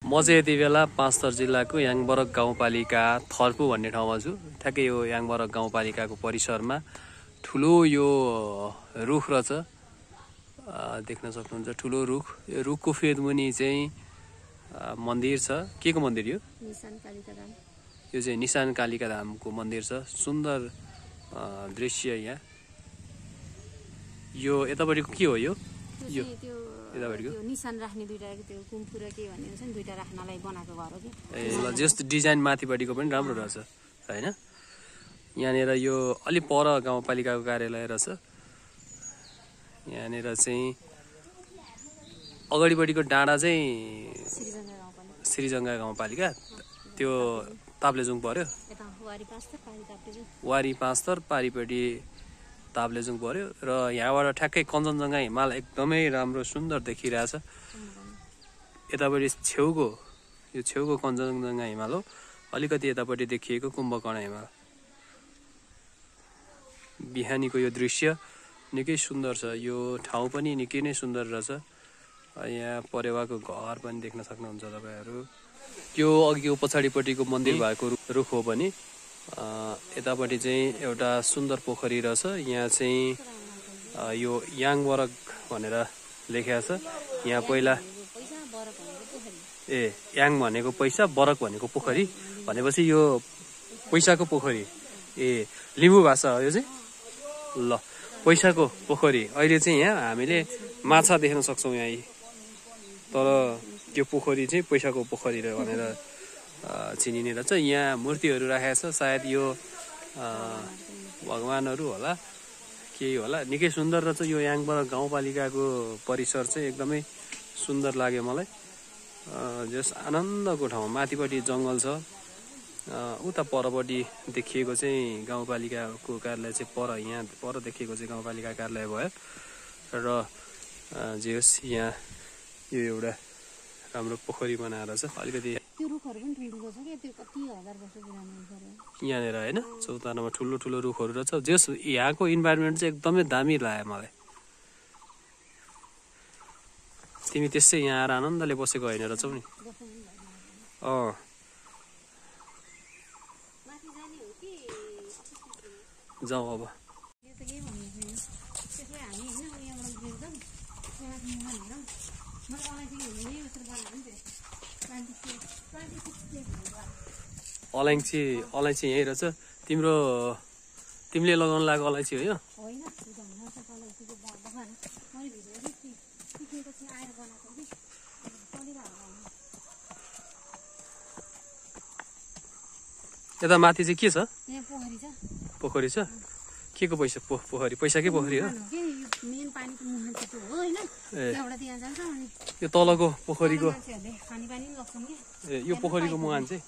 म चाहिँ यति बेला पाँचथर जिल्लाको याङबरक गाउँपालिका थर्पु भन्ने ठाउँमा छु। ठ्याक्कै यो याङबरक गाउँपालिकाको परिसरमा ठुलो यो रुख रहेछ, देख्न सक्नुहुन्छ ठुलो रुख। यो रुखको फेदमुनि चाहिँ मन्दिर छ। के को मन्दिर यो? निशान कालिका धाम। यो चाहिँ निशान कालिका धामको मन्दिर छ। सुन्दर दृश्य यहाँ। यो यतापट्टिको के हो यो? यो यतापट्टिको त्यो निशान राख्ने दुईटा त्यो कुम्फु र के भन्ने हुन्छ नि, दुईटा राख्नलाई बनाएको घर हो कि। ए ल, जस्तो डिजाइन माथिपट्टिको पनि राम्रो रहेछ हैन? यहाँनिर यो अलि पर गाउँपालिकाको कार्यालय रहेछ। यहाँनिर चाहिँ अगाडिपट्टिको डाँडा चाहिँ श्रीजङ्गा गाउँपालिका, त्यो ताप्लेजुङ पर्यो। वारी पाँचथर पारिपट्टि ताप्लेजुङ पर्यो। र यहाँबाट ठ्याक्कै कञ्चनजङ्घा हिमाल एकदमै राम्रो सुन्दर देखिरहेछ। यतापट्टि छेउको कञ्चनजङ्घा हिमाल हो। अलिकति यतापट्टि देखिएको कुम्भकर्ण हिमाल। बिहानीको यो दृश्य निकै सुन्दर छ। यो ठाउँ पनि निकै नै सुन्दर रहेछ। यहाँ परेवाको घर पनि देख्न सक्नुहुन्छ तपाईहरू। यो अघिको पछाडिपट्टिको मन्दिर भएको रुख हो पनि। यतापट्टि चाहिँ एउटा सुन्दर पोखरी रहेछ। यहाँ चाहिँ यो याङबरक भनेर लेखेको छ। यहाँ पहिला याङ भनेको पैसा, बरक भनेको पोखरी भनेपछि यो पैसाको पोखरी। लिम्बू भाषा हो यो चाहिँ। ल, पैसाको पोखरी। अहिले चाहिँ यहाँ हामीले माछा देख्न सक्छौँ यहाँ, तर त्यो पोखरी चाहिँ पैसाको पोखरी भनेर चिनिने रहेछ। यहाँ मूर्तिहरू राखेको छ। सायद यो भगवानहरू होला, केही होला। निकै सुन्दर रहेछ। यो याङबरक गाउँपालिकाको परिसर चाहिँ एकदमै सुन्दर लाग्यो मलाई। जस आनन्दको ठाउँ। माथिपट्टि जङ्गल छ। उता परपट्टि देखिएको चाहिँ गाउँपालिकाको कार्यालय चाहिँ यहाँ पर देखिएको चाहिँ गाउँपालिका कार्यालय भयो। र जे होस्, यहाँ यो एउटा राम्रो पोखरी बनाएर छ। अलिकति यहाँनिर होइन चौतारामा ठुलो ठुलो रुखहरू रहेछ। जस यहाँको इन्भाइरोमेन्ट चाहिँ एकदमै दामी लाग्यो मलाई। तिमी त्यसै यहाँ आएर आनन्दले बसेको होइन रहेछौ नि? जाउँ अब। अलैँची यहीँ रहेछ। तिमीले लगाउनु लागेको अलैँची हो यो? यता माथि चाहिँ के छ? पोखरी छ। के को पैसा? पोखरी पैसाकै पोखरी हो? यो तलको पोखरीको यो पोखरीको मुहान चाहिँ